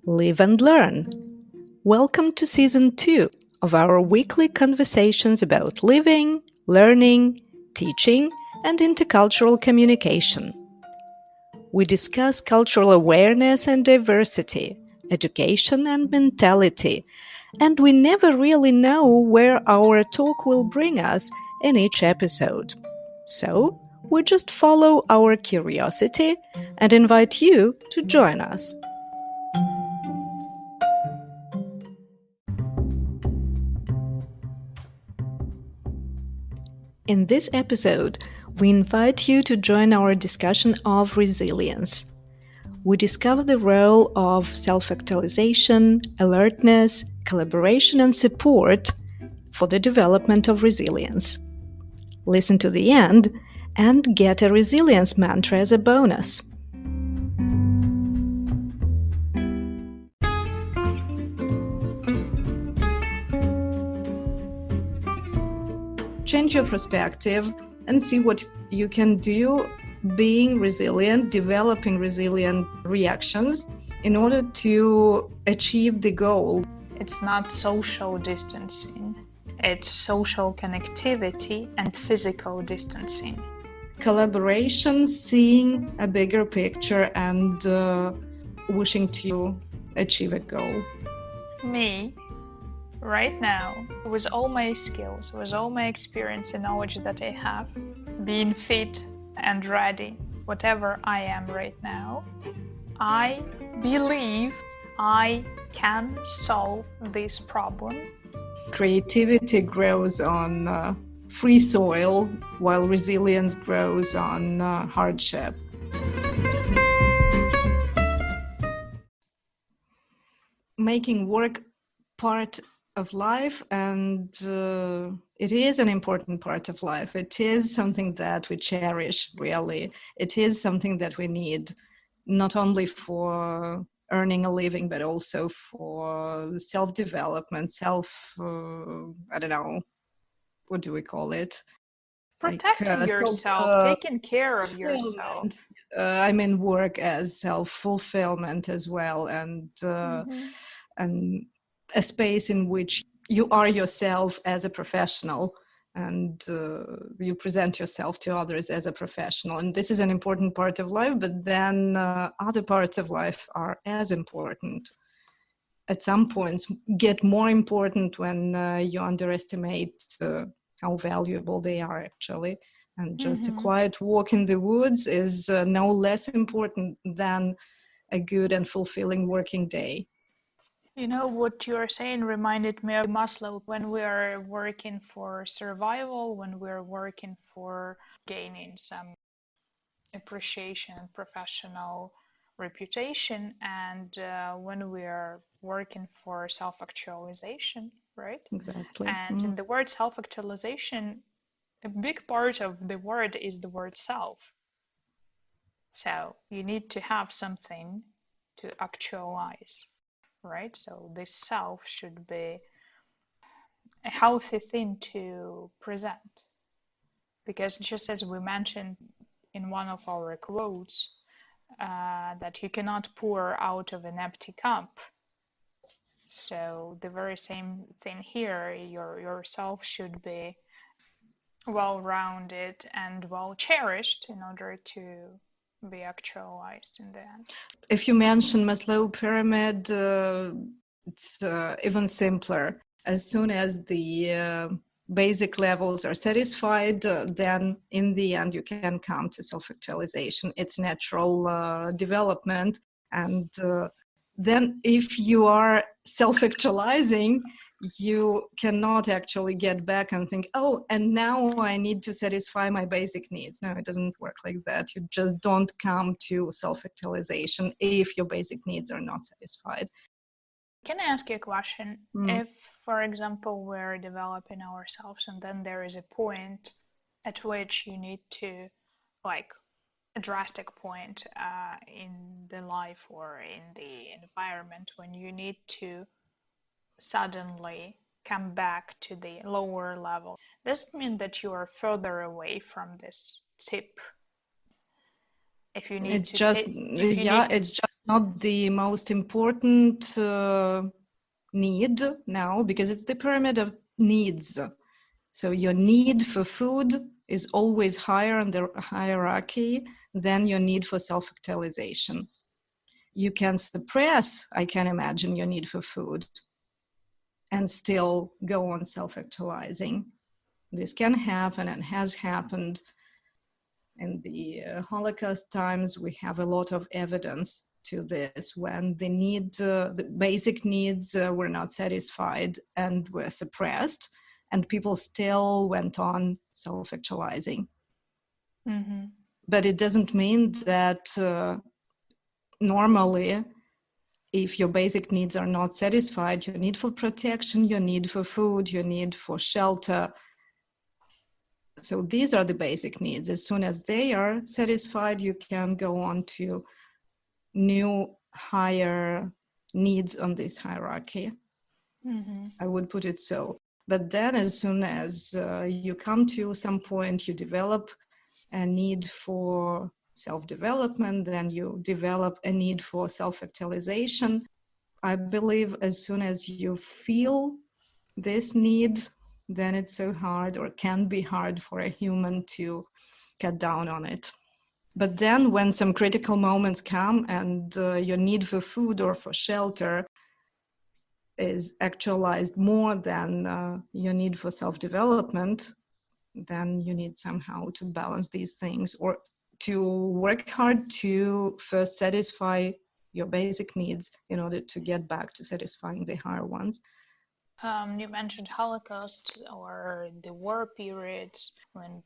Live and learn. Welcome to Season 2 of our weekly conversations about living, learning, teaching, and intercultural communication. We discuss cultural awareness and diversity, education and mentality, and we never really know where our talk will bring us in each episode. So, we just follow our curiosity and invite you to join us. In this episode, we invite you to join our discussion of resilience. We discover the role of self-actualization, alertness, collaboration, and support for the development of resilience. Listen to the end and get a resilience mantra as a bonus. Change your perspective and see what you can do being resilient, developing resilient reactions in order to achieve the goal. It's not social distancing, it's social connectivity and physical distancing. Collaboration, seeing a bigger picture and wishing to achieve a goal. Me, right now, with all my skills, with all my experience and knowledge that I have, being fit and ready, whatever I am right now, I believe I can solve this problem. Creativity grows on free soil, while resilience grows on hardship. Making work part of life, and it is an important part of life. It is something that we cherish, really. It is something that we need, not only for earning a living, but also for self-development, I don't know, what do we call it? Protecting yourself, taking care of yourself. I mean, work as self-fulfillment as well, and a space in which you are yourself as a professional and you present yourself to others as a professional. And this is an important part of life, but then other parts of life are as important. At some points, get more important when you underestimate how valuable they are actually. And just a quiet walk in the woods is no less important than a good and fulfilling working day. You know, what you're saying reminded me of Maslow. When we are working for survival, when we're working for gaining some appreciation, professional reputation, and when we are working for self-actualization, right? Exactly. And in the word self-actualization, a big part of the word is the word self. So you need to have something to actualize. Right? So this self should be a healthy thing to present. Because just as we mentioned in one of our quotes, that you cannot pour out of an empty cup. So the very same thing here, yourself should be well-rounded and well-cherished in order to be actualized in the end. If you mention Maslow Pyramid, it's even simpler. As soon as the basic levels are satisfied, then in the end you can come to self-actualization. It's natural development. And then if you are self-actualizing, you cannot actually get back and think, oh, and now I need to satisfy my basic needs. No, it doesn't work like that. You just don't come to self-actualization if your basic needs are not satisfied. Can I ask you a question? If, for example, we're developing ourselves and then there is a point at which you need to, like a drastic point in the life or in the environment when you need to suddenly come back to the lower level. Does it mean that you are further away from this tip? If you need it's just not the most important need now, because it's the pyramid of needs. So your need for food is always higher in the hierarchy than your need for self-actualization. You can suppress, I can imagine, your need for food and still go on self-actualizing. This can happen and has happened. In the Holocaust times, we have a lot of evidence to this, when the basic needs were not satisfied and were suppressed, and people still went on self-actualizing. Mm-hmm. But it doesn't mean that normally, if your basic needs are not satisfied, your need for protection, your need for food, your need for shelter, so these are the basic needs. As soon as they are satisfied, you can go on to new, higher needs on this hierarchy. Mm-hmm. I would put it so. But then as soon as you come to some point, you develop a need for self-development, then you develop a need for self-actualization. I believe as soon as you feel this need, then it's so hard, or can be hard, for a human to cut down on it. But then when some critical moments come and your need for food or for shelter is actualized more than your need for self-development, then you need somehow to balance these things, or to work hard to first satisfy your basic needs in order to get back to satisfying the higher ones. You mentioned Holocaust or the war periods when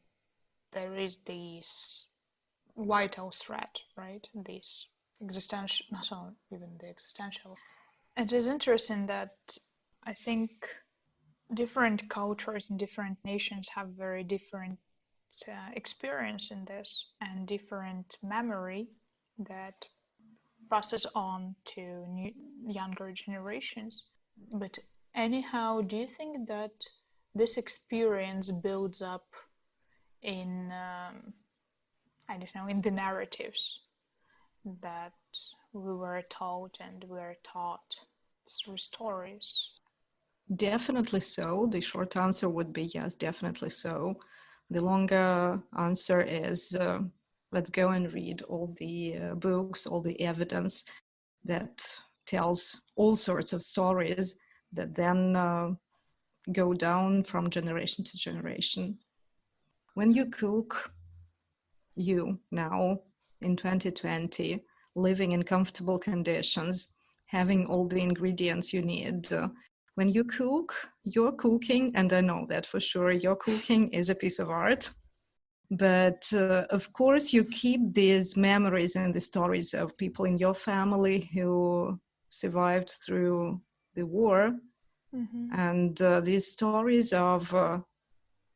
there is this vital threat, right? This existential, not even the existential. It is interesting that I think different cultures and different nations have very different experience in this and different memory that passes on to younger generations. But anyhow, do you think that this experience builds up in, I don't know, in the narratives that we were told and we are taught through stories? Definitely so. The short answer would be yes, definitely so. The longer answer is let's go and read all the books, all the evidence that tells all sorts of stories that then go down from generation to generation. When you cook, you now in 2020, living in comfortable conditions, having all the ingredients you need, when you cook, you're cooking, and I know that for sure, your cooking is a piece of art. But of course, you keep these memories and the stories of people in your family who survived through the war. Mm-hmm. And these stories of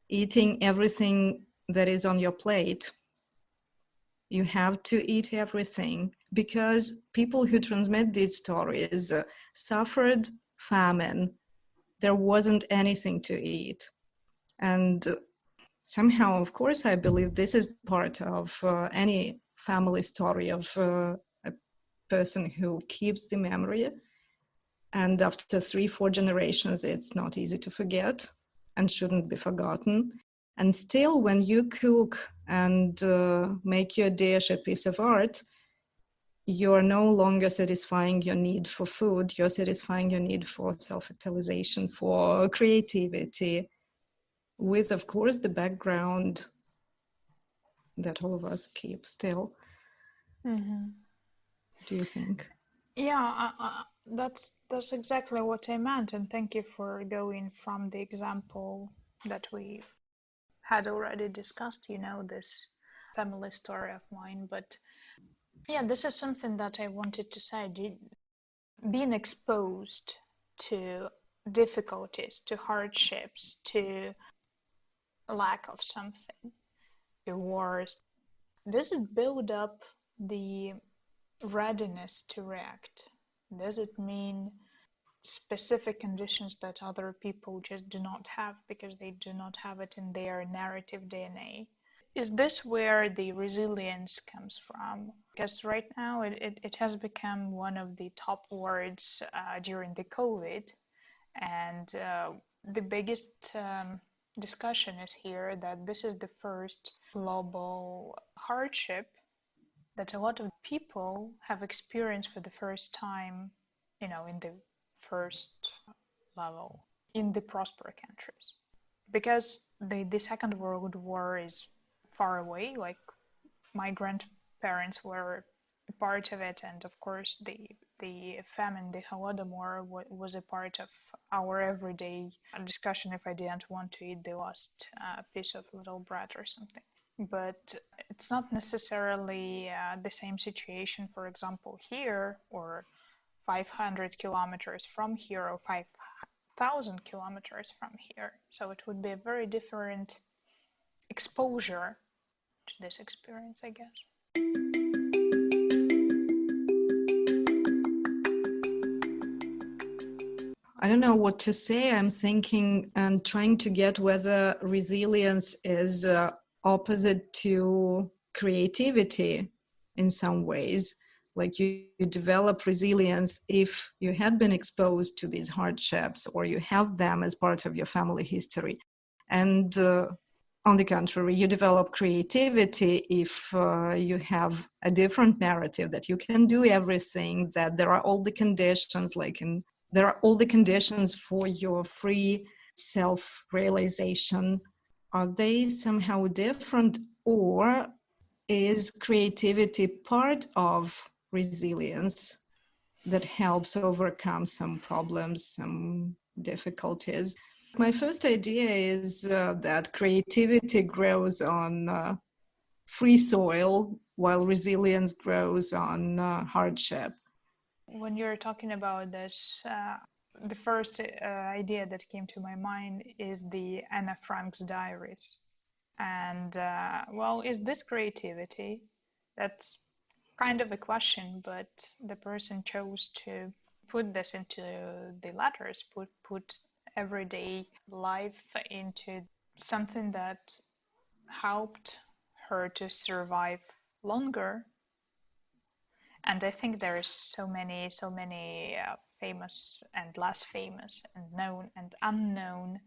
eating everything that is on your plate. You have to eat everything, because people who transmit these stories suffered famine. There wasn't anything to eat. And somehow, of course, I believe this is part of any family story of a person who keeps the memory. And after 3-4 generations, it's not easy to forget and shouldn't be forgotten. And still, when you cook and make your dish a piece of art, you're no longer satisfying your need for food, you're satisfying your need for self-actualization, for creativity, with, of course, the background that all of us keep still. Mm-hmm. Do you think? Yeah, that's exactly what I meant, and thank you for going from the example that we had already discussed, this family story of mine. But yeah, this is something that I wanted to say. Being exposed to difficulties, to hardships, to lack of something, to wars, does it build up the readiness to react? Does it mean specific conditions that other people just do not have because they do not have it in their narrative DNA? is this where the resilience comes from? Because right now it has become one of the top words during the COVID. And the biggest discussion is here that this is the first global hardship that a lot of people have experienced for the first time, in the first level in the prosperous countries. Because the Second World War is far away, like my grandparents were a part of it, and of course the famine, the Holodomor, was a part of our everyday discussion if I didn't want to eat the last piece of little bread or something. But it's not necessarily the same situation, for example, here, or 500 kilometers from here, or 5,000 kilometers from here. So it would be a very different exposure to this experience, I guess. I don't know what to say. I'm thinking and trying to get whether resilience is opposite to creativity in some ways. Like you develop resilience if you had been exposed to these hardships or you have them as part of your family history. And on the contrary, you develop creativity if you have a different narrative that you can do everything, that there are all the conditions, there are all the conditions for your free self-realization. Are they somehow different, or is creativity part of resilience that helps overcome some problems, some difficulties? My first idea is that creativity grows on free soil while resilience grows on hardship. When you're talking about this, the first idea that came to my mind is the Anna Frank's diaries. And, well, is this creativity? That's kind of a question, but the person chose to put this into the letters, put everyday life into something that helped her to survive longer. And I think there's so many famous and less famous and known and unknown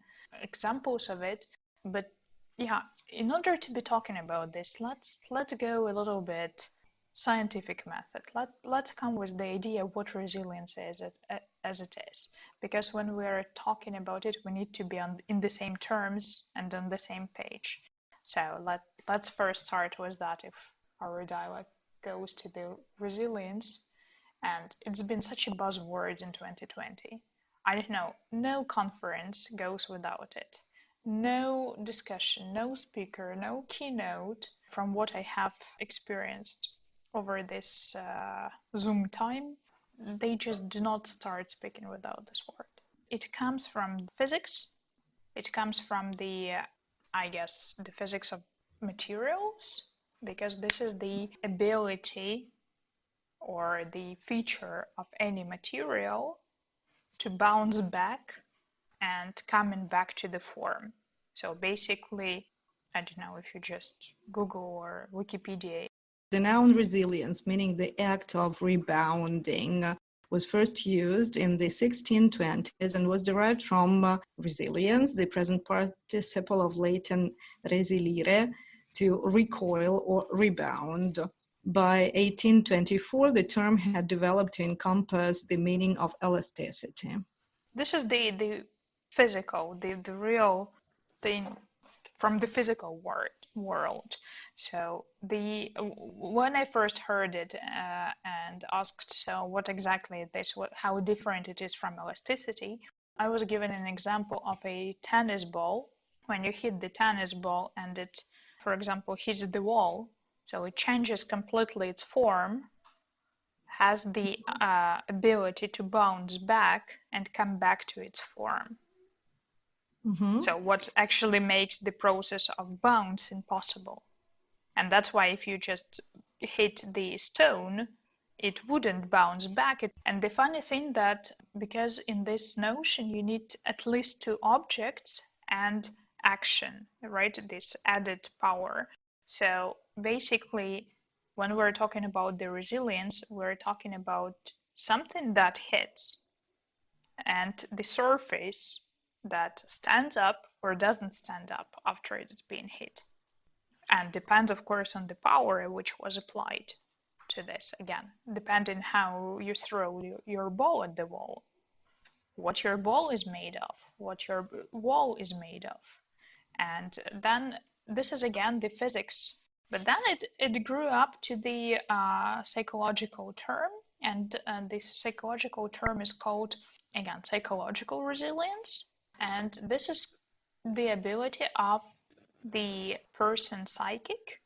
examples of it. But yeah, in order to be talking about this, let's go a little bit scientific method. Let's come with the idea of what resilience is as it is, because when we're talking about it, we need to be in the same terms and on the same page. So let's first start with that. If our dialogue goes to the resilience, and it's been such a buzzword in 2020. I don't know, no conference goes without it. No discussion, no speaker, no keynote, from what I have experienced over this Zoom time, they just do not start speaking without this word. It comes from physics. It comes from the physics of materials, because this is the ability or the feature of any material to bounce back and coming back to the form. So basically, I don't know if you just Google or Wikipedia. The noun resilience, meaning the act of rebounding, was first used in the 1620s and was derived from resilience, the present participle of Latin resilire, to recoil or rebound. By 1824, the term had developed to encompass the meaning of elasticity. This is the physical, the real thing from the physical world. So when I first heard it and asked, so what exactly is this, how different it is from elasticity, I was given an example of a tennis ball. When you hit the tennis ball and it, for example, hits the wall, so it changes completely its form, has the ability to bounce back and come back to its form. Mm-hmm. So what actually makes the process of bouncing possible. And that's why if you just hit the stone, it wouldn't bounce back. And the funny thing that, because in this notion you need at least two objects and action, right? This added power. So basically, when we're talking about the resilience, we're talking about something that hits and the surface that stands up or doesn't stand up after it's been hit. And depends, of course, on the power which was applied to this. Again, depending how you throw your ball at the wall, what your ball is made of, what your wall is made of. And then this is again the physics. But then it grew up to the psychological term, and this psychological term is called, again, psychological resilience. And this is the ability of the person's psychic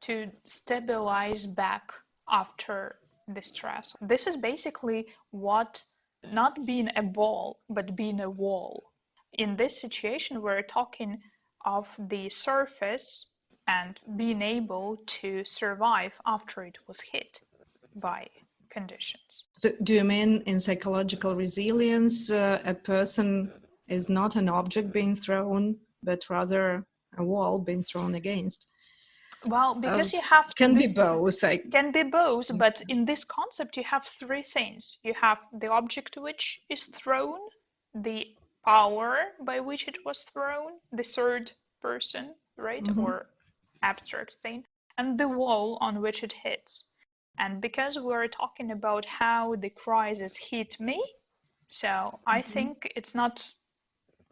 to stabilize back after the stress. This is basically what not being a ball, but being a wall. In this situation, we're talking of the surface and being able to survive after it was hit by conditions. So do you mean in psychological resilience, a person is not an object being thrown, but rather a wall being thrown against? Well, because you have can be both. Can be both, but in this concept you have three things. You have the object which is thrown, the power by which it was thrown, the third person, right, or abstract thing, and the wall on which it hits. And because we're talking about how the crisis hit me, so I think it's not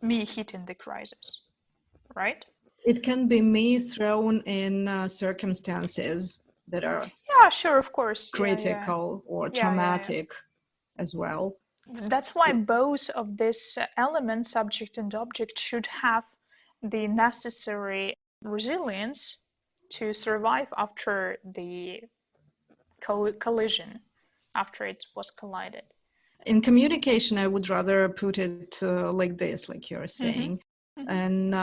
me hitting the crisis, right? It can be me thrown in circumstances that are sure, of course, critical or traumatic as well. That's why both of these elements, subject and object, should have the necessary resilience to survive after the collision, after it was collided. In communication, I would rather put it like this, like you're saying. And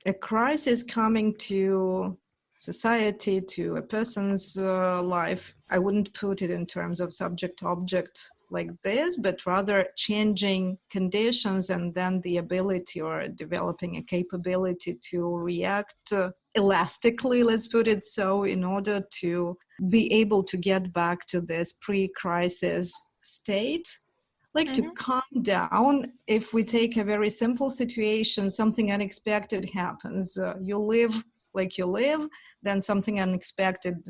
a crisis coming to society, to a person's life, I wouldn't put it in terms of subject-object like this, but rather changing conditions and then the ability or developing a capability to react elastically, let's put it so, in order to be able to get back to this pre-crisis state. Like to calm down. If we take a very simple situation, something unexpected happens. You live like you live, then something unexpected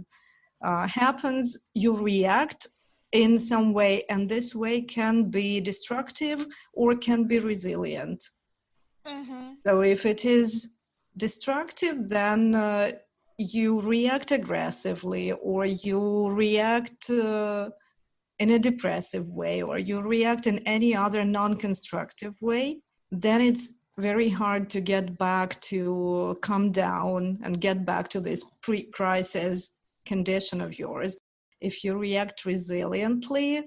happens. You react in some way, and this way can be destructive or can be resilient. So if it is destructive, then you react aggressively, or you react in a depressive way, or you react in any other non-constructive way, then it's very hard to get back to calm down and get back to this pre-crisis condition of yours. If you react resiliently,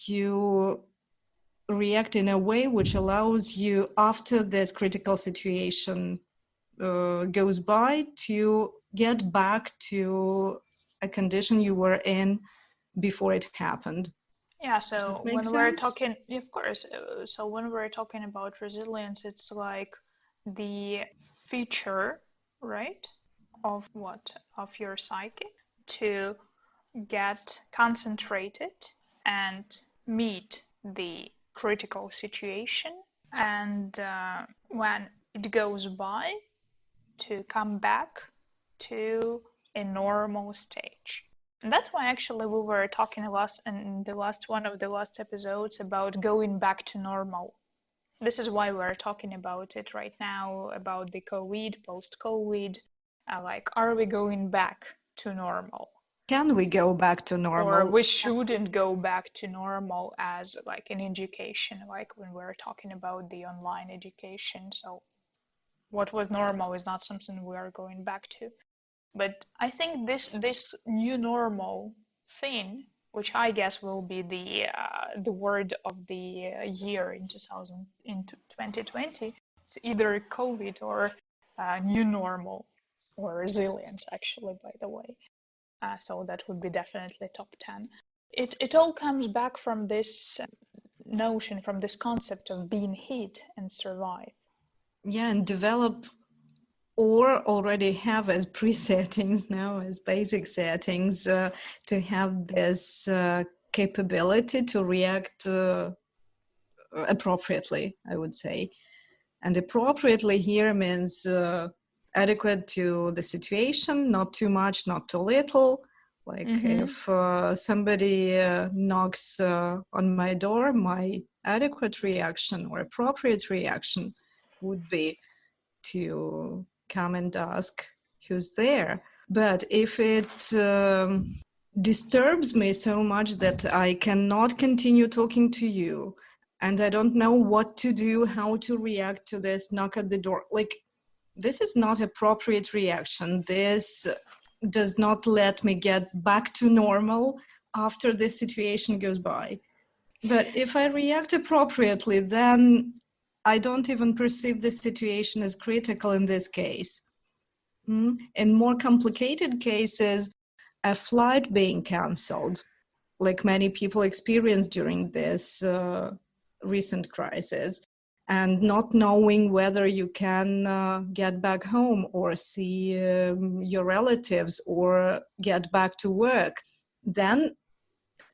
you react in a way which allows you, after this critical situation goes by, to get back to a condition you were in before it happened. Yeah, so when we're talking, of course, so when we're talking about resilience, it's like the feature, right, of what? Of your psyche to get concentrated and meet the critical situation, and when it goes by, to come back to a normal stage. And that's why actually we were talking in the last one of the last episodes about going back to normal. This is why we're talking about it right now, about the COVID, post-COVID. Like, are we going back to normal? Can we go back to normal? Or we shouldn't go back to normal as like in education, like when we're talking about the online education. So what was normal is not something we are going back to. But I think this new normal thing, which I guess will be the word of the year in 2020, it's either COVID or new normal, or resilience, actually, by the way. So that would be definitely top 10. It all comes back from this notion, from this concept of being hit and survive. Yeah, and develop or already have as pre-settings now, as basic settings, to have this capability to react appropriately, I would say. And appropriately here means adequate to the situation, not too much, not too little. Like if somebody knocks on my door, my adequate reaction or appropriate reaction would be to come and ask who's there. But if it disturbs me so much that I cannot continue talking to you, and I don't know what to do, how to react to this knock at the door, like, this is not appropriate reaction. This does not let me get back to normal after this situation goes by. But if I react appropriately, then I don't even perceive the situation as critical in this case. In more complicated cases, a flight being canceled, like many people experienced during this recent crisis, and not knowing whether you can get back home or see your relatives or get back to work, then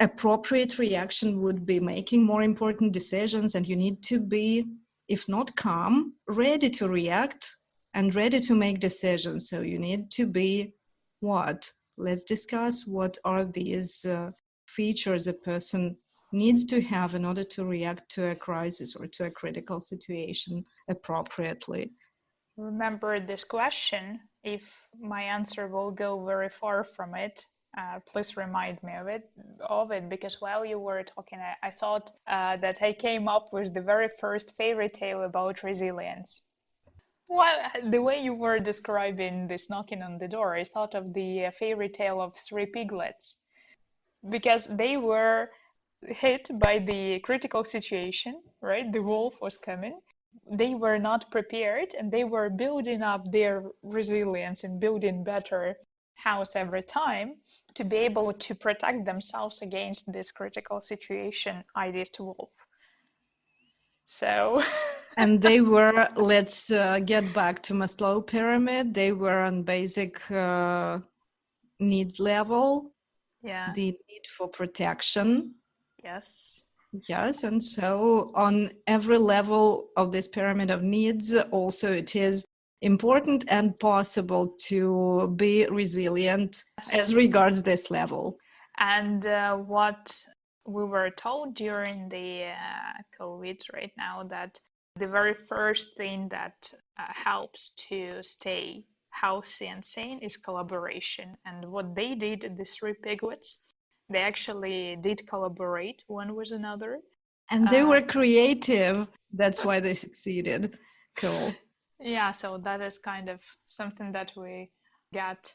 appropriate reaction would be making more important decisions, and you need to be, if not calm, ready to react and ready to make decisions. So you need to be what? Let's discuss what are these features a person needs to have in order to react to a crisis or to a critical situation appropriately. Remember this question. If my answer will go very far from it, please remind me of it, because while you were talking, I thought that I came up with the very first fairy tale about resilience. Well, the way you were describing this knocking on the door, I thought of the fairy tale of three piglets, because they were hit by the critical situation, right? The wolf was coming. They were not prepared, and they were building up their resilience and building better house every time to be able to protect themselves against this critical situation, i.e. wolf. So and they were, let's get back to Maslow Pyramid, they were on basic needs level. yeah. The need for protection. Yes. Yes, and so on every level of this pyramid of needs, also it is important and possible to be resilient as regards this level. And what we were told during the COVID right now, that the very first thing that helps to stay healthy and sane is collaboration. And what they did, the three piglets, they actually did collaborate one with another. And they were creative. That's why they succeeded. Cool. Yeah, so that is kind of something that we get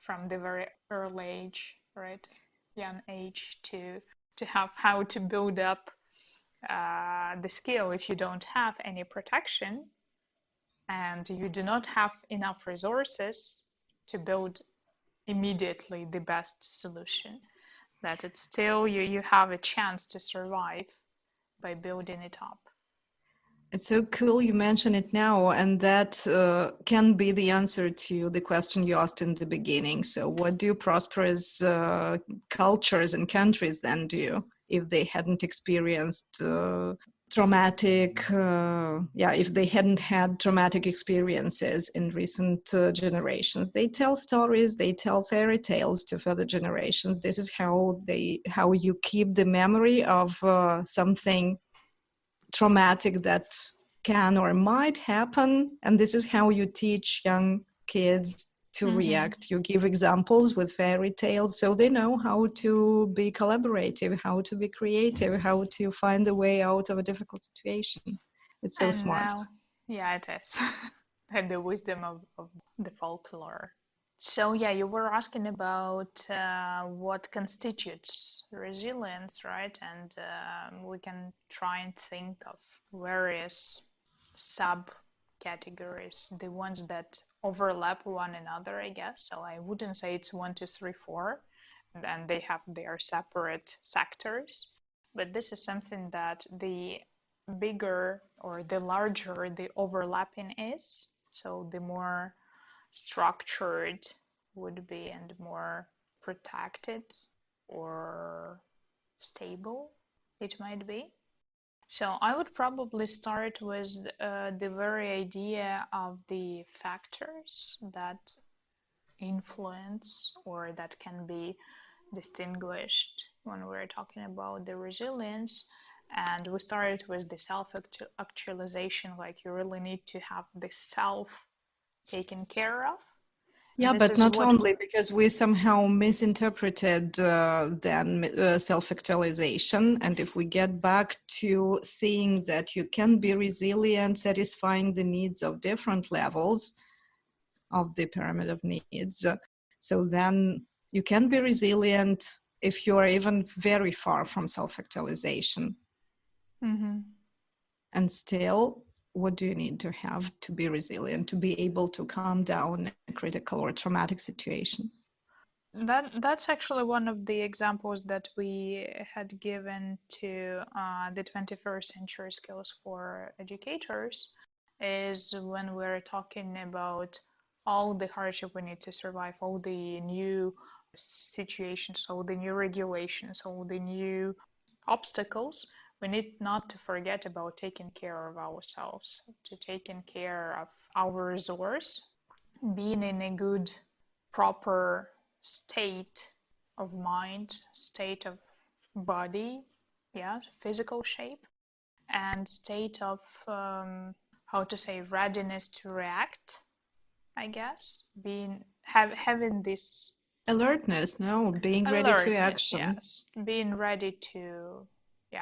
from the very early age, right? Young age, to have how to build up the skill. If you don't have any protection and you do not have enough resources to build immediately the best solution, that it's still you have a chance to survive by building it up. It's so cool you mention it now, and that can be the answer to the question you asked in the beginning. So what do prosperous cultures and countries then do if they hadn't experienced traumatic, if they hadn't had traumatic experiences in recent generations? They tell stories, they tell fairy tales to further generations. This is how you keep the memory of something traumatic that can or might happen, and this is how you teach young kids to react. You give examples with fairy tales so they know how to be collaborative, how to be creative, how to find a way out of a difficult situation. It's so smart. Now, yeah, it is. And the wisdom of the folklore. So yeah, you were asking about what constitutes resilience, right? And we can try and think of various subcategories, the ones that overlap one another, I guess. So I wouldn't say it's 1, 2, 3, 4, and they have their separate sectors. But this is something that the bigger or the larger the overlapping is, So the more structured would be and more protected or stable it might be. So I would probably start with the very idea of the factors that influence or that can be distinguished when we're talking about the resilience. And we started with the self-actualization, like you really need to have the self taken care of. Yeah, but not only, because we somehow misinterpreted then self-actualization. And if we get back to seeing that you can be resilient, satisfying the needs of different levels of the pyramid of needs, so then you can be resilient if you are even very far from self-actualization. Mm-hmm. And still, what do you need to have to be resilient, to be able to calm down a critical or traumatic situation? That's actually one of the examples that we had given to the 21st century skills for educators, is when we're talking about all the hardship we need to survive, all the new situations, all the new regulations, all the new obstacles. We need not to forget about taking care of ourselves, to taking care of our resource, being in a good, proper state of mind, state of body, yeah, physical shape, and state of how to say, readiness to react, I guess, having this Alertness, no, being ready to alertness, action. yes, being ready to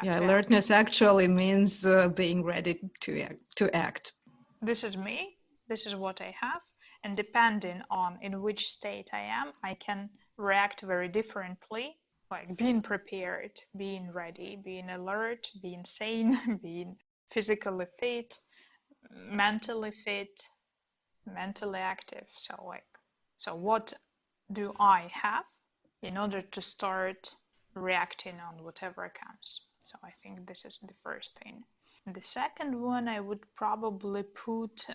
alertness act. actually means being ready to act. This is me, this is what I have, and depending on in which state I am, I can react very differently, like being prepared, being ready, being alert, being sane, being physically fit, mentally active. So what do I have in order to start reacting on whatever comes? So I think this is the first thing. The second one, I would probably put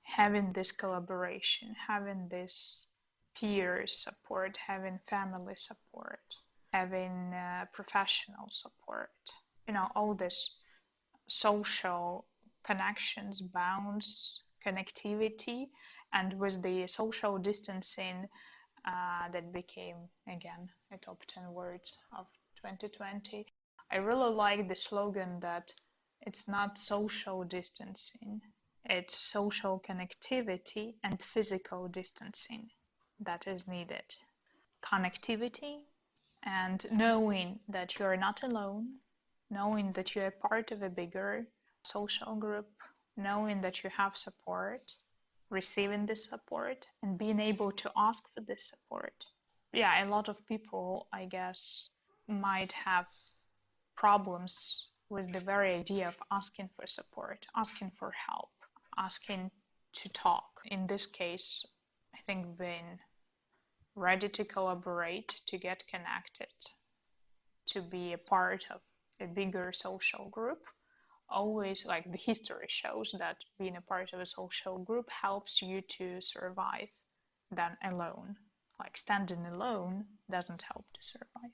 having this collaboration, having this peer support, having family support, having professional support, all this social connections, bounds, connectivity, and with the social distancing that became, again, a top 10 words of 2020. I really like the slogan that it's not social distancing, it's social connectivity and physical distancing that is needed. Connectivity and knowing that you're not alone, knowing that you're part of a bigger social group, knowing that you have support, receiving this support, and being able to ask for this support. Yeah, a lot of people, I guess, might have problems with the very idea of asking for support, asking for help, asking to talk. In this case, I think being ready to collaborate, to get connected, to be a part of a bigger social group, always, like the history shows, that being a part of a social group helps you to survive than alone. Like standing alone doesn't help to survive.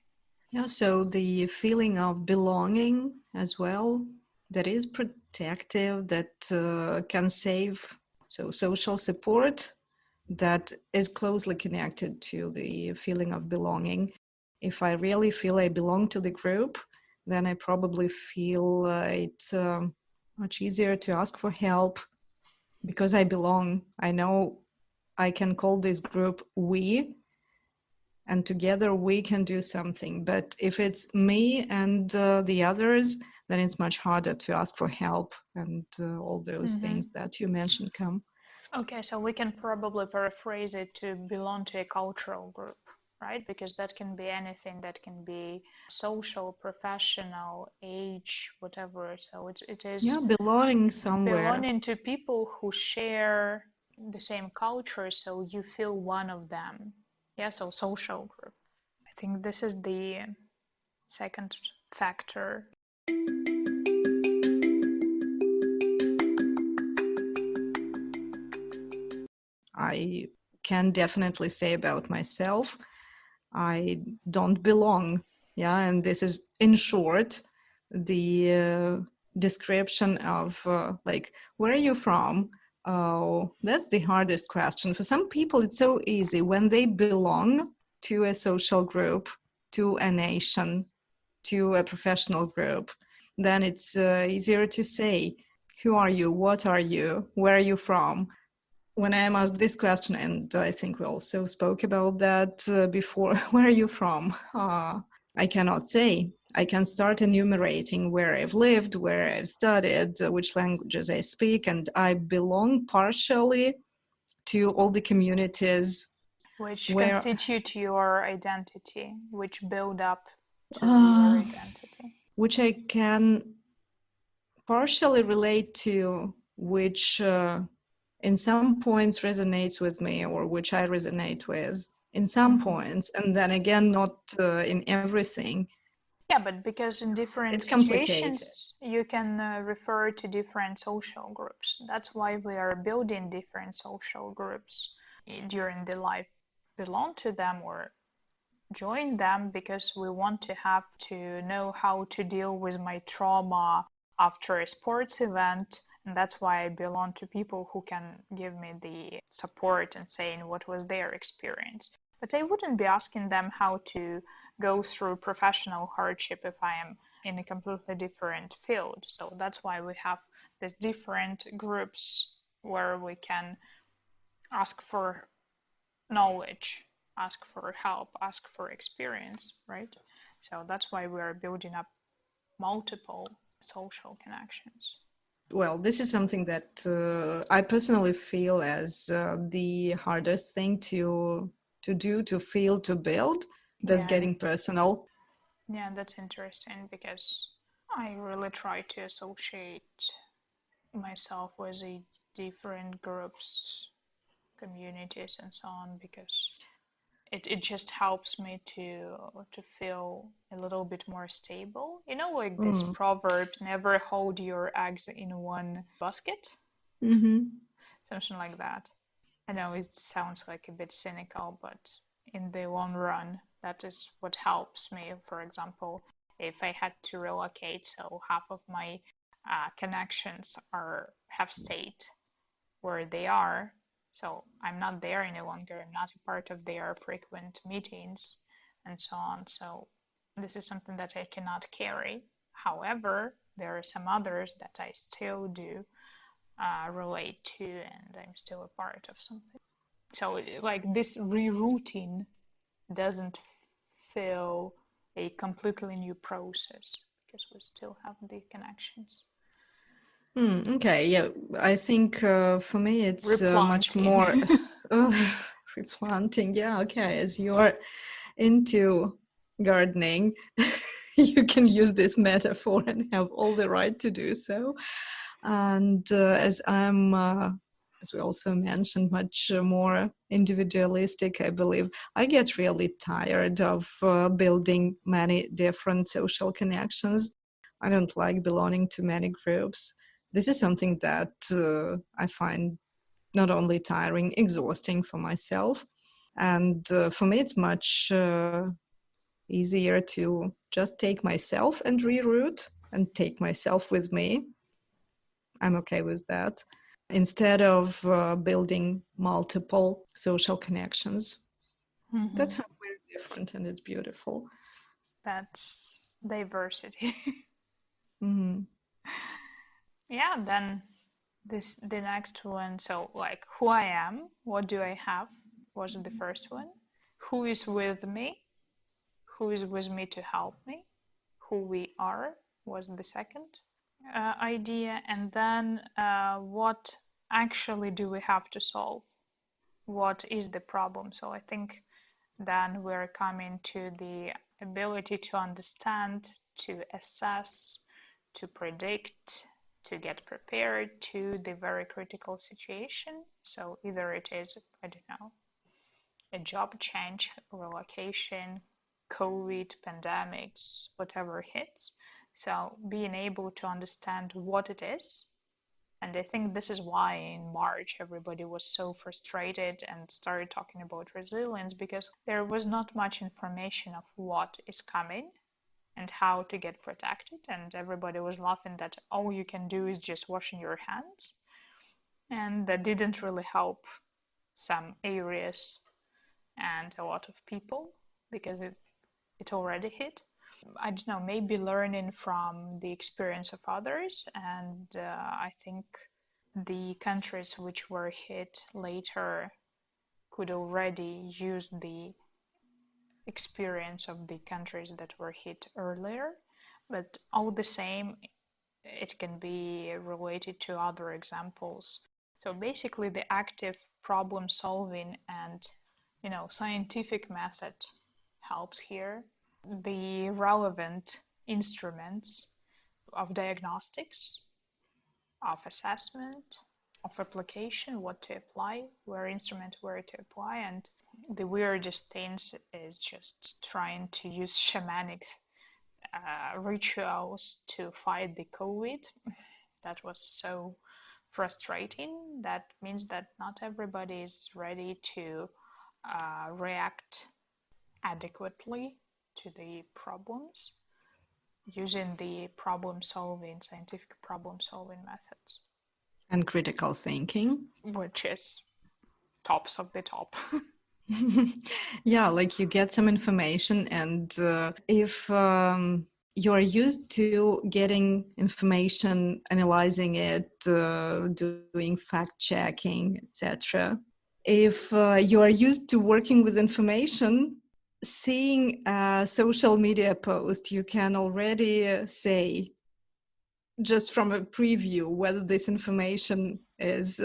Yeah, so the feeling of belonging as well, that is protective, that can save. So social support that is closely connected to the feeling of belonging. If I really feel I belong to the group, then I probably feel it's much easier to ask for help because I belong. I know I can call this group we, and together we can do something. But if it's me and the others, then it's much harder to ask for help, and all those things that you mentioned come. Okay, so we can probably paraphrase it to belong to a cultural group, right? Because that can be anything, that can be social, professional, age, whatever. So it is belonging somewhere. Belonging to people who share the same culture, so you feel one of them. Yeah, so social group. I think this is the second factor. I can definitely say about myself, I don't belong. Yeah, and this is, in short, the description of like, where are you from? Oh, that's the hardest question. For some people, it's so easy when they belong to a social group, to a nation, to a professional group. Then it's easier to say, who are you? What are you? Where are you from? When I am asked this question, and I think we also spoke about that before, where are you from? I cannot say. I can start enumerating where I've lived, where I've studied, which languages I speak, and I belong partially to all the communities Which where constitute your identity, which build up to your uh, identity. which I can partially relate to, which in some points resonates with me, or which I resonate with in some points, and then again not in everything. Yeah, but because in different It's complicated. situations you can refer to different social groups. That's why we are building different social groups during the life. Belong to them or join them because we want to have to know how to deal with my trauma after a sports event. And that's why I belong to people who can give me the support and saying what was their experience. But I wouldn't be asking them how to go through professional hardship if I am in a completely different field. So that's why we have these different groups where we can ask for knowledge, ask for help, ask for experience, right? So that's why we are building up multiple social connections. Well, this is something that I personally feel as the hardest thing to do, to feel, to build. That's Yeah, getting personal. yeah, that's interesting because I really try to associate myself with the different groups, communities, and so on because it just helps me to feel a little bit more stable. You know, like this Mm. proverb, never hold your eggs in one basket, Mm-hmm. something like that. I know it sounds like a bit cynical, but in the long run, that is what helps me. For example, if I had to relocate, so half of my connections are have stayed where they are, so I'm not there any longer. I'm not a part of their frequent meetings and so on. So this is something that I cannot carry. However, there are some others that I still do relate to, and I'm still a part of something. So, like this rerouting doesn't feel a completely new process because we still have the connections. Okay, yeah, I think for me it's much Replanting. more uh, replanting. Yeah, okay, as you're into gardening, you can use this metaphor and have all the right to do so. And as I'm, as we also mentioned, much more individualistic, I believe I get really tired of building many different social connections. I don't like belonging to many groups. This is something that I find not only tiring, exhausting for myself. And for me, it's much easier to just take myself and reroute and take myself with me. I'm okay with that. Instead of building multiple social connections. That's Mhm. how we're different and it's beautiful. That's diversity. Mm-hmm. Yeah, then the next one. So like who I am, what do I have was the first one. Who is with me? Who is with me to help me? Who we are was the second idea. And then what actually do we have to solve? What is the problem? So I think then we're coming to the ability to understand, to assess, to predict, to get prepared to the very critical situation. So either it is, I don't know, a job change, relocation, COVID, pandemics, whatever hits. So being able to understand what it is And I think this is why in March everybody was so frustrated and started talking about resilience, because there was not much information of what is coming and how to get protected. And everybody was laughing that all you can do is just washing your hands. And that didn't really help some areas and a lot of people because it already hit. I don't know, maybe learning from the experience of others. And I think the countries which were hit later could already use the experience of the countries that were hit earlier. But all the same, it can be related to other examples. So basically, the active problem solving and scientific method helps here. The relevant instruments of diagnostics, of assessment, of application, what to apply, where to apply, and the weirdest things is just trying to use shamanic rituals to fight the COVID. That was so frustrating. That means that not everybody is ready to react adequately to the problems using the scientific problem solving methods. And critical thinking. Which is tops of the top. Yeah, like you get some information, and if you're used to getting information, analyzing it, doing fact checking, etc. If you are used to working with information, seeing a social media post, you can already say, just from a preview, whether this information is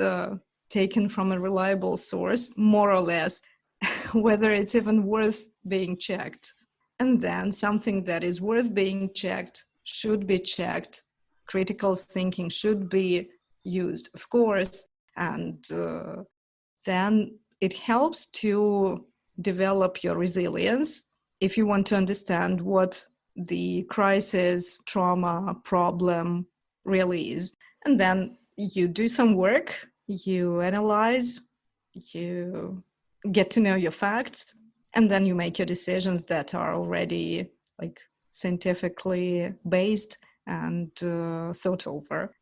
taken from a reliable source, more or less, whether it's even worth being checked. And then something that is worth being checked should be checked. Critical thinking should be used, of course, and then it helps to develop your resilience if you want to understand what the crisis, trauma, problem really is. And then you do some work, you analyze, you get to know your facts, and then you make your decisions that are already like scientifically based and thought over.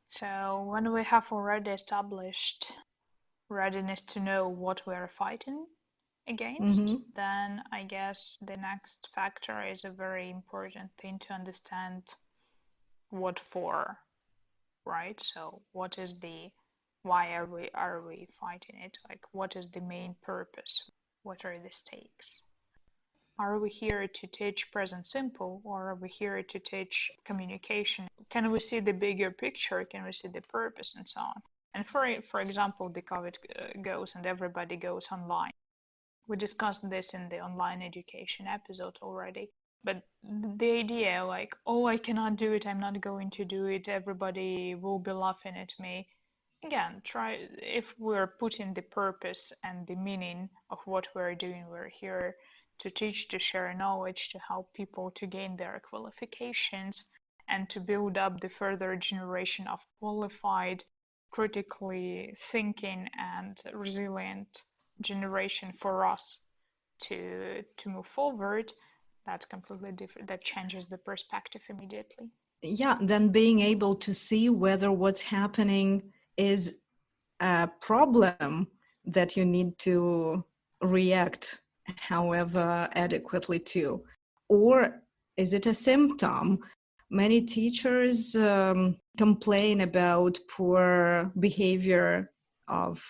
So when we have already established readiness to know what we are fighting against, then I guess the next factor is a very important thing to understand what for, right? So what is why are we fighting it? Like, what is the main purpose? What are the stakes? Are we here to teach present simple, or are we here to teach communication? Can we see the bigger picture? Can we see the purpose and so on? And for example, the COVID goes and everybody goes online. We discussed this in the online education episode already. But the idea like, oh, I cannot do it, I'm not going to do it, everybody will be laughing at me. Again, if we're putting the purpose and the meaning of what we're doing, we're here to teach, to share knowledge, to help people to gain their qualifications, and to build up the further generation of qualified, critically thinking and resilient generation for us to move forward. That's completely different. That changes the perspective immediately. Yeah, then being able to see whether what's happening is a problem that you need to react however adequately to, or is it a symptom? Many teachers complain about poor behavior of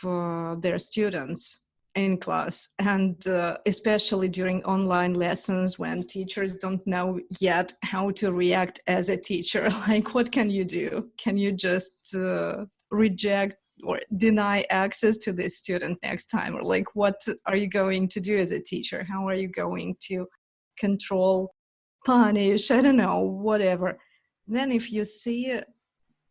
their students in class, and especially during online lessons when teachers don't know yet how to react as a teacher. Like, what can you do? Can you just reject or deny access to this student next time? Or like, what are you going to do as a teacher? How are you going to control, punish, I don't know, whatever? Then if you see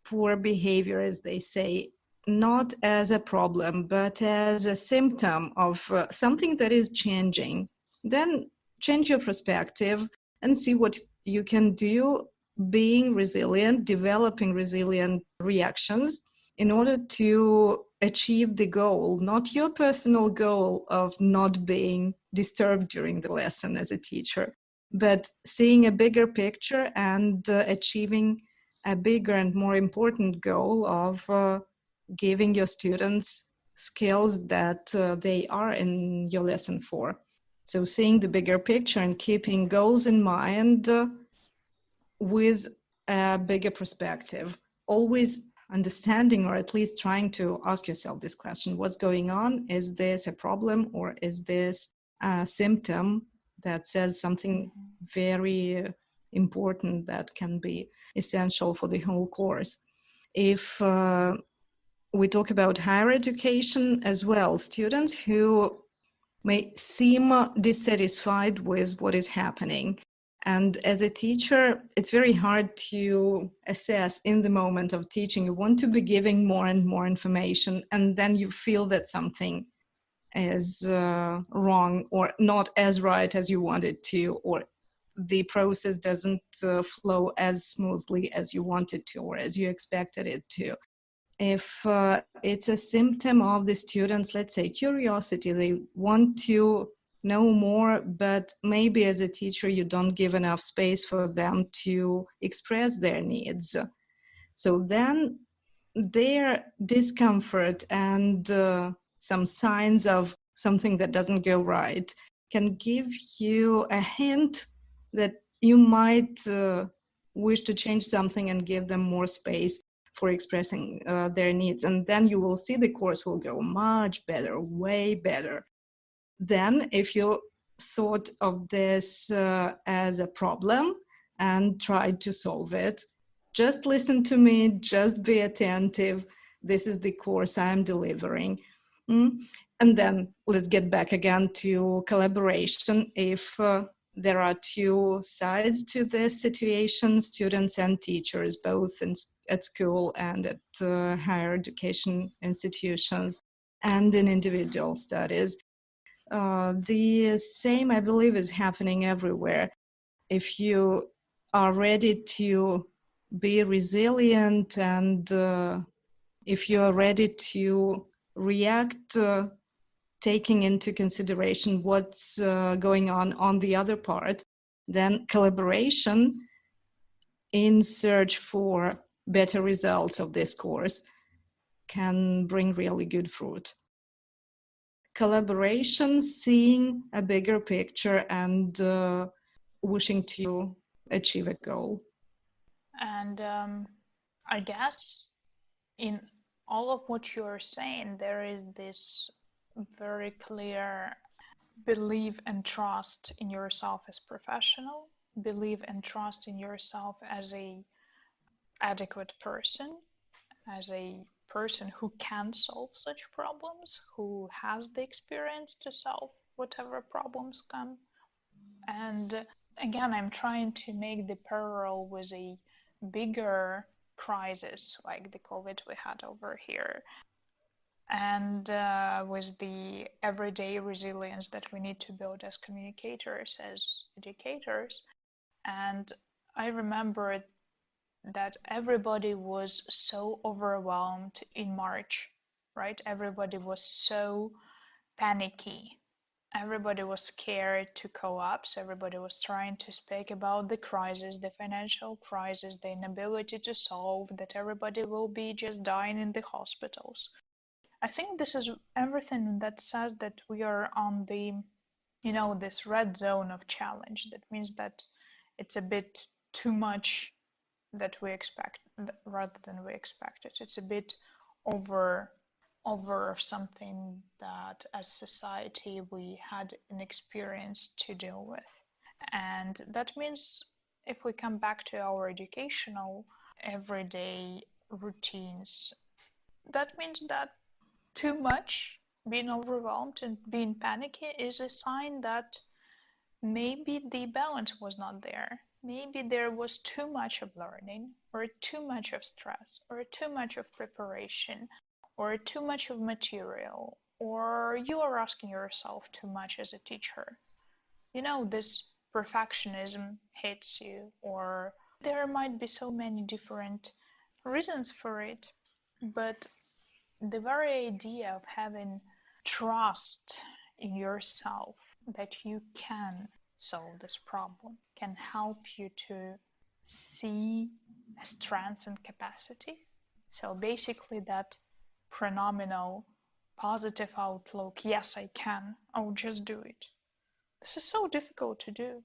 poor behavior, as they say, not as a problem, but as a symptom of something that is changing, then change your perspective and see what you can do, being resilient, developing resilient reactions in order to achieve the goal, not your personal goal of not being disturbed during the lesson as a teacher, but seeing a bigger picture and achieving a bigger and more important goal of giving your students skills that they are in your lesson for. So seeing the bigger picture and keeping goals in mind with a bigger perspective, always understanding, or at least trying to ask yourself this question: what's going on? Is this a problem, or is this a symptom that says something very important that can be essential for the whole course? If we talk about higher education as well, students who may seem dissatisfied with what is happening. And as a teacher, it's very hard to assess in the moment of teaching. You want to be giving more and more information, and then you feel that something is wrong or not as right as you want it to, or the process doesn't flow as smoothly as you wanted to or as you expected it to. If it's a symptom of the students, let's say curiosity, they want to know more, but maybe as a teacher you don't give enough space for them to express their needs. So then their discomfort and some signs of something that doesn't go right can give you a hint that you might wish to change something and give them more space for expressing their needs. And then you will see the course will go much better, way better. Then if you thought of this as a problem and tried to solve it, just listen to me, just be attentive. This is the course I'm delivering. And then let's get back again to collaboration. If there are two sides to this situation, students and teachers, both at school and at higher education institutions and in individual studies. The same, I believe, is happening everywhere. If you are ready to be resilient and if you are ready to react, taking into consideration what's going on the other part, then collaboration in search for better results of this course can bring really good fruit. Collaboration, seeing a bigger picture and wishing to achieve a goal. And I guess in all of what you're saying, there is this very clear belief and trust in yourself as professional, believe and trust in yourself as a adequate person, as a person who can solve such problems, who has the experience to solve whatever problems come. And again, I'm trying to make the parallel with a bigger crisis like the COVID we had over here, and with the everyday resilience that we need to build as communicators, as educators. And I remember that everybody was so overwhelmed in March, right? Everybody was so panicky. Everybody was scared to collapse. Everybody was trying to speak about the crisis, the financial crisis, the inability to solve, that everybody will be just dying in the hospitals. I think this is everything that says that we are on the, this red zone of challenge. That means that it's a bit too much that we expect rather than we expected. It's a bit over something that as society we had an experience to deal with. And that means if we come back to our educational everyday routines, that means that too much, being overwhelmed and being panicky, is a sign that maybe the balance was not there. maybe there was too much of learning, or too much of stress, or too much of preparation, or too much of material, or you are asking yourself too much as a teacher. This perfectionism hits you, or there might be so many different reasons for it. But the very idea of having trust in yourself that you can solve this problem can help you to see strengths and capacity. So basically that phenomenal positive outlook, yes, I can, I'll just do it. This is so difficult to do.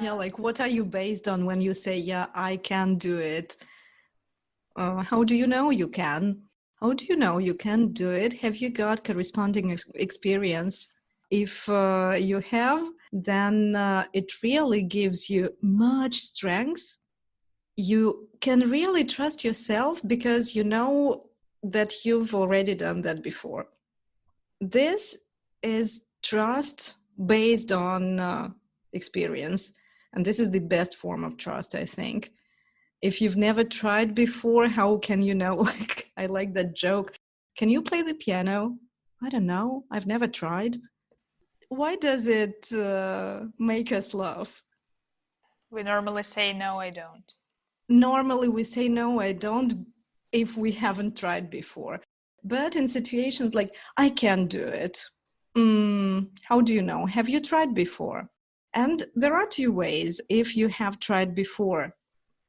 Yeah, like what are you based on when you say, yeah, I can do it? How do you know you can? How do you know you can do it? Have you got corresponding experience? If you have, then it really gives you much strength. You can really trust yourself because you know that you've already done that before. This is trust based on experience. And this is the best form of trust, I think. If you've never tried before, how can you know? Like, I like that joke. Can you play the piano? I don't know. I've never tried. Why does it make us laugh? We normally say, no, I don't. Normally we say, no, I don't, if we haven't tried before. But in situations like, I can do it. How do you know? Have you tried before? And there are two ways. If you have tried before,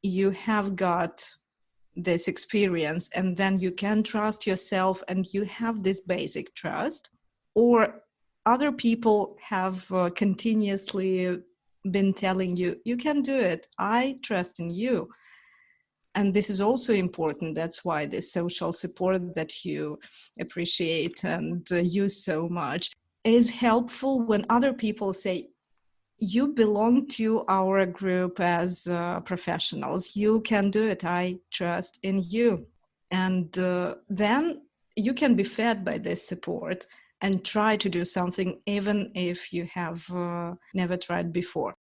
you have got this experience, and then you can trust yourself and you have this basic trust. Or other people have continuously been telling you, you can do it. I trust in you. And this is also important. That's why this social support that you appreciate and use so much is helpful when other people say, you belong to our group as professionals. You can do it. I trust in you. And then you can be fed by this support and try to do something even if you have never tried before.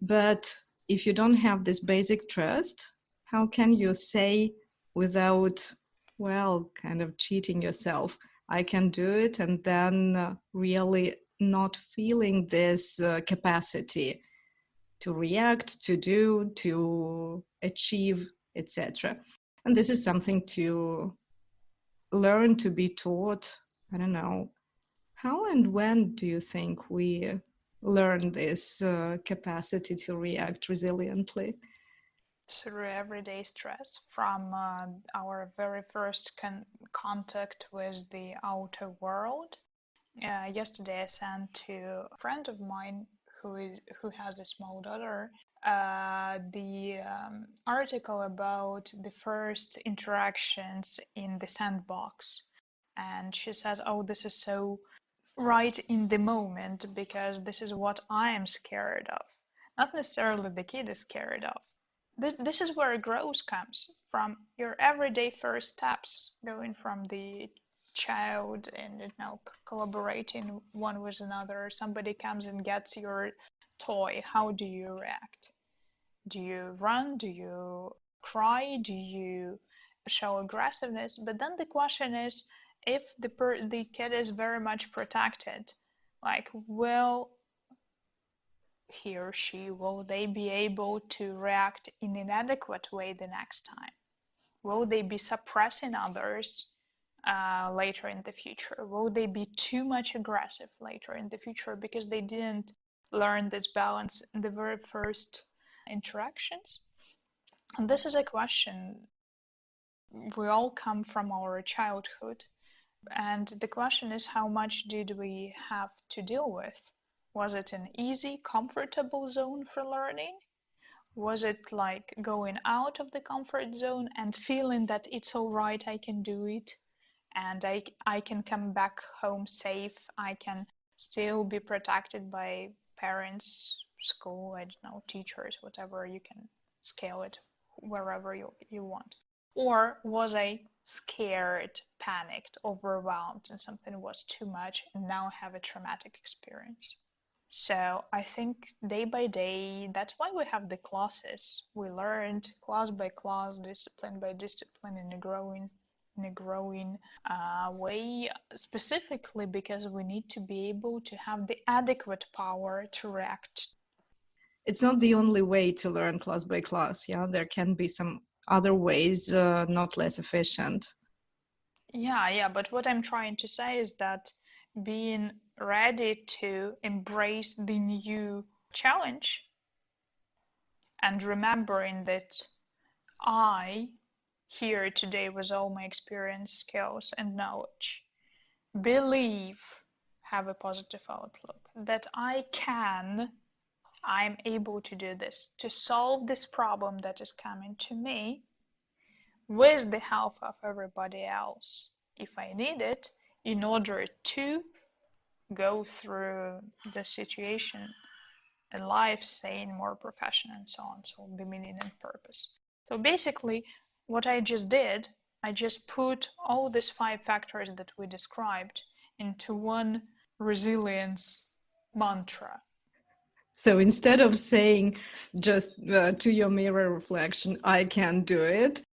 But if you don't have this basic trust, how can you say without, well, kind of cheating yourself, I can do it, and then really not feeling this capacity to react, to do, to achieve, etc. And this is something to learn, to be taught. I don't know. How and when do you think we learn this capacity to react resiliently? Through everyday stress, from our very first contact with the outer world. Yesterday, I sent to a friend of mine who has a small daughter the article about the first interactions in the sandbox, and she says, "Oh, this is so right in the moment because this is what I am scared of." Not necessarily the kid is scared of. This is where growth comes from, your everyday first steps, going from the child and collaborating one with another. Somebody comes and gets your toy. How do you react? Do you run? Do you cry? Do you show aggressiveness? But then the question is, if the kid is very much protected, like, will he or she, will they be able to react in an adequate way the next time? Will they be suppressing others later in the future? Will they be too much aggressive later in the future because they didn't learn this balance in the very first interactions? And this is a question. We all come from our childhood, and the question is, how much did we have to deal with? Was it an easy, comfortable zone for learning? Was it like going out of the comfort zone and feeling that it's all right, I can do it, and I can come back home safe, I can still be protected by parents, school, I don't know, teachers, whatever, you can scale it wherever you want? Or was I scared, panicked, overwhelmed, and something was too much, and now I have a traumatic experience? So I think day by day, that's why we have the classes. We learned class by class, discipline by discipline in a growing way, specifically because we need to be able to have the adequate power to react. It's not the only way to learn class by class. Yeah, there can be some other ways, not less efficient. Yeah, but what I'm trying to say is that being ready to embrace the new challenge and remembering that I, here today with all my experience, skills, and knowledge, believe, have a positive outlook, that I'm able to do this, to solve this problem that is coming to me with the help of everybody else, if I need it, in order to go through the situation in life, sane, more professional, and so on. So the meaning and purpose. So basically, what I just did, I just put all these 5 factors that we described into one resilience mantra. So instead of saying just to your mirror reflection, I can do it,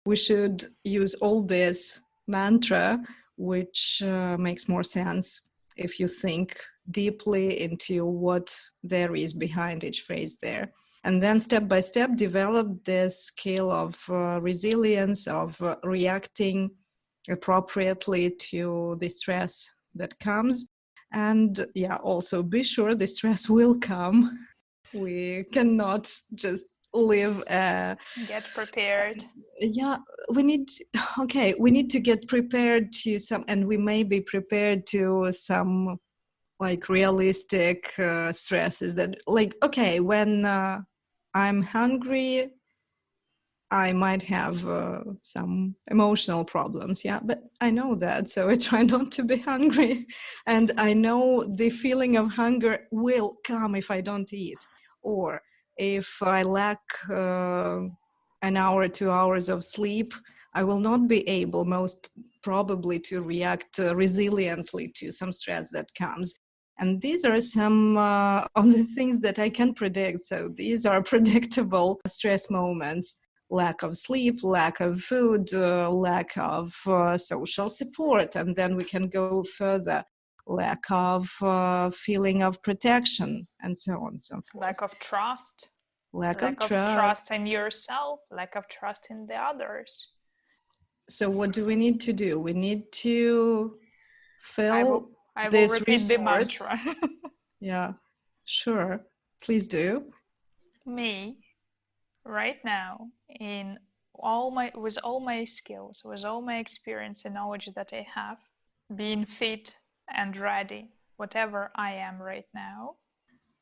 we should use all this mantra, which makes more sense if you think deeply into what there is behind each phrase there. And then step by step, develop this skill of resilience, of reacting appropriately to the stress that comes. And yeah, also be sure the stress will come. We cannot just live get prepared. Yeah, we need to get prepared to some, and we may be prepared to some like realistic stresses that, like, okay, when I'm hungry, I might have some emotional problems, yeah, but I know that, so I try not to be hungry. And I know the feeling of hunger will come if I don't eat, or if I lack an hour, 2 hours of sleep, I will not be able, most probably, to react resiliently to some stress that comes. And these are some of the things that I can predict. So these are predictable stress moments: lack of sleep, lack of food, lack of social support. And then we can go further: lack of feeling of protection, and so on and so forth. Lack of trust. Lack of trust in yourself, lack of trust in the others. So what do we need to do? We need to fill I will this repeat resource. The mantra. Yeah, sure. Please do. Me, right now, with all my skills, with all my experience and knowledge that I have, being fit and ready, whatever I am right now,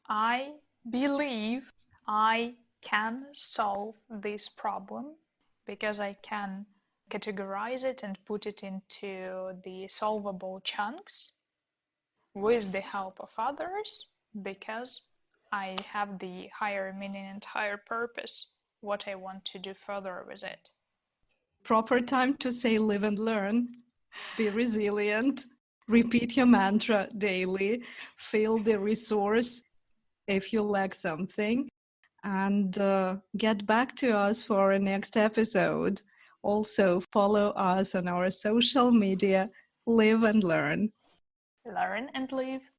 I believe I can solve this problem because I can categorize it and put it into the solvable chunks with the help of others, because I have the higher meaning and higher purpose, what I want to do further with it. Proper time to say live and learn. Be resilient. Repeat your mantra daily. Fill the resource if you lack something. And get back to us for our next episode. Also, follow us on our social media. Live and learn. Learn and live.